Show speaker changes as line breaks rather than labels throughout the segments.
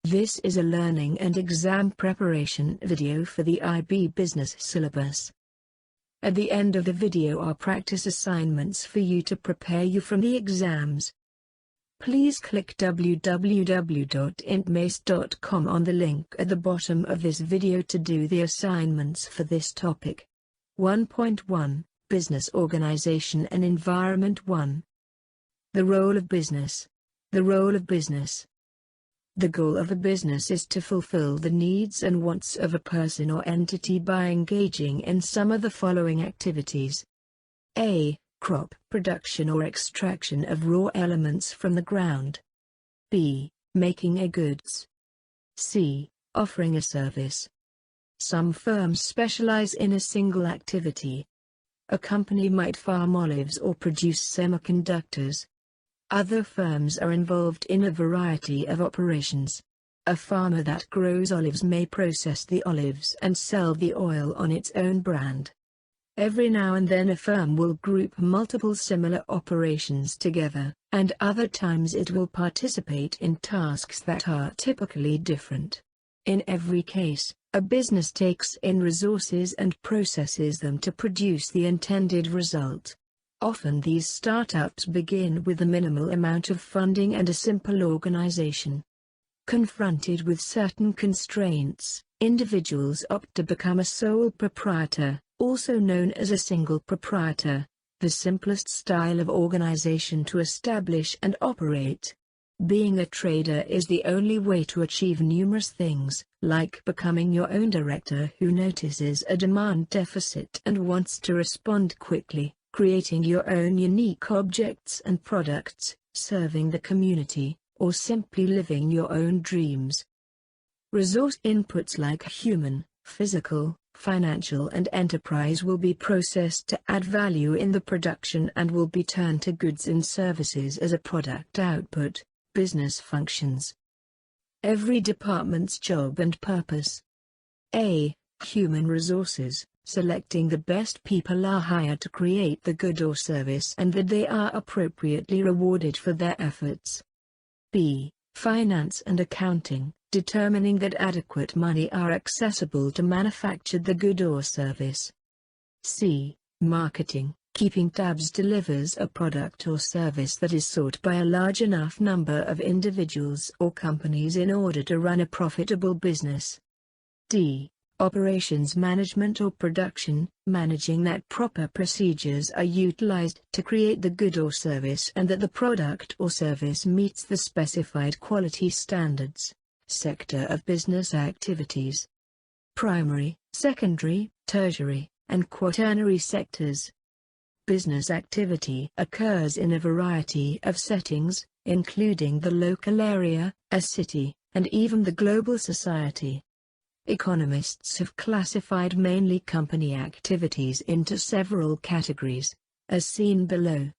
This is a learning and exam preparation video for the IB Business syllabus. At the end of the video are practice assignments for you to prepare you from the exams. Please click www.intmace.com on the link at the bottom of this video to do the assignments for this topic. 1.1 Business Organization and Environment 1. The role of business. The role of business. The goal of a business is to fulfill the needs and wants of a person or entity by engaging in some of the following activities. A. Crop production or extraction of raw elements from the ground. B. Making a goods. C. Offering a service. Some firms specialize in a single activity. A company might farm olives or produce semiconductors. Other firms are involved in a variety of operations. A farmer that grows olives may process the olives and sell the oil on its own brand. Every now and then a firm will group multiple similar operations together, and other times it will participate in tasks that are typically different. In every case, a business takes in resources and processes them to produce the intended result. Often these startups begin with a minimal amount of funding and a simple organization. Confronted with certain constraints, individuals opt to become a sole proprietor, also known as a single proprietor, the simplest style of organization to establish and operate. Being a trader is the only way to achieve numerous things, like becoming your own director who notices a demand deficit and wants to respond quickly, creating your own unique objects and products, serving the community, or simply living your own dreams. Resource inputs like human, physical, financial and enterprise will be processed to add value in the production and will be turned to goods and services as a product output. Business functions. Every department's job and purpose. A. Human resources. Selecting the best people are hired to create the good or service and that they are appropriately rewarded for their efforts. B. Finance and accounting. Determining that adequate money are accessible to manufacture the good or service. C. Marketing. Keeping tabs delivers a product or service that is sought by a large enough number of individuals or companies in order to run a profitable business. D. Operations management or production, managing that proper procedures are utilized to create the good or service and that the product or service meets the specified quality standards. Sector of business activities. Primary, secondary, tertiary, and quaternary sectors. Business activity occurs in a variety of settings, including the local area, a city, and even the global society. Economists have classified mainly company activities into several categories, as seen below.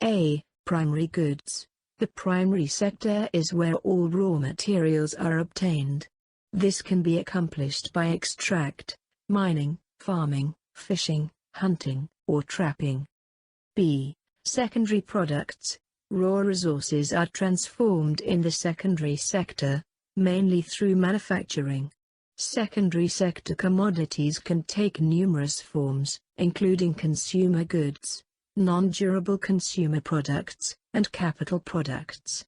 A. Primary goods. The primary sector is where all raw materials are obtained. This can be accomplished by extract, mining, farming, fishing, hunting, or trapping. B. Secondary products. Raw resources are transformed in the secondary sector, mainly through manufacturing. Secondary sector commodities can take numerous forms, including consumer goods, non-durable consumer products, and capital products.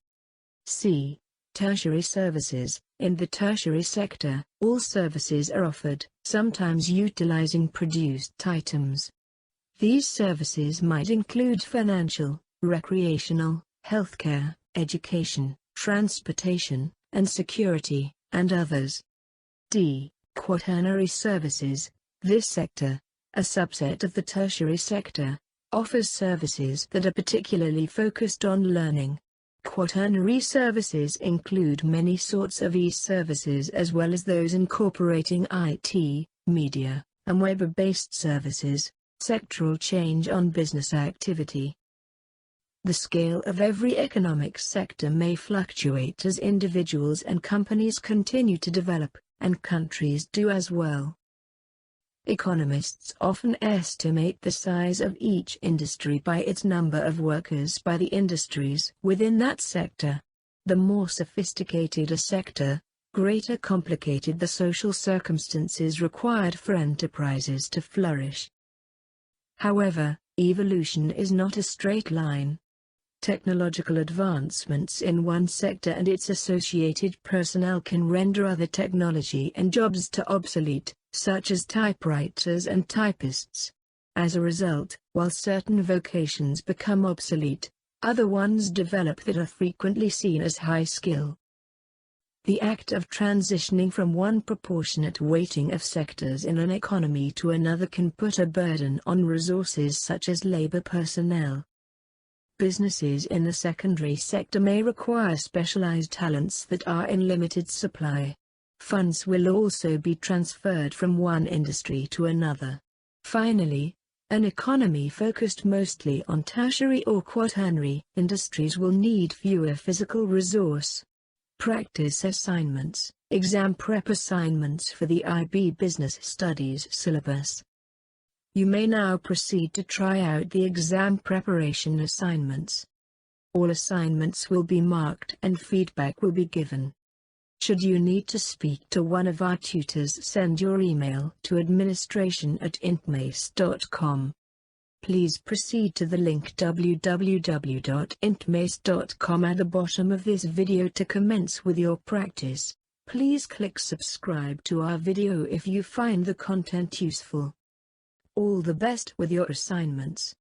C. Tertiary services. In the tertiary sector, all services are offered, sometimes utilizing produced items. These services might include financial, recreational, healthcare, education, transportation, and security, and others. D. Quaternary services. This sector, a subset of the tertiary sector, offers services that are particularly focused on learning. Quaternary services include many sorts of e-services as well as those incorporating IT, media, and web-based services. Sectoral change on business activity. The scale of every economic sector may fluctuate as individuals and companies continue to develop, and countries do as well. Economists often estimate the size of each industry by its number of workers by the industries within that sector. The more sophisticated a sector, greater complicated the social circumstances required for enterprises to flourish. However, evolution is not a straight line. Technological advancements in one sector and its associated personnel can render other technology and jobs to obsolete, such as typewriters and typists. As a result, while certain vocations become obsolete, other ones develop that are frequently seen as high skill. The act of transitioning from one proportionate weighting of sectors in an economy to another can put a burden on resources such as labor personnel. Businesses in the secondary sector may require specialized talents that are in limited supply. Funds will also be transferred from one industry to another. Finally, an economy focused mostly on tertiary or quaternary industries will need fewer physical resource. Practice assignments, exam prep assignments for the IB Business Studies syllabus. You may now proceed to try out the exam preparation assignments. All assignments will be marked and feedback will be given. Should you need to speak to one of our tutors, send your email to administration@intmace.com. Please proceed to the link www.intmace.com at the bottom of this video to commence with your practice. Please click subscribe to our video if you find the content useful. All the best with your assignments.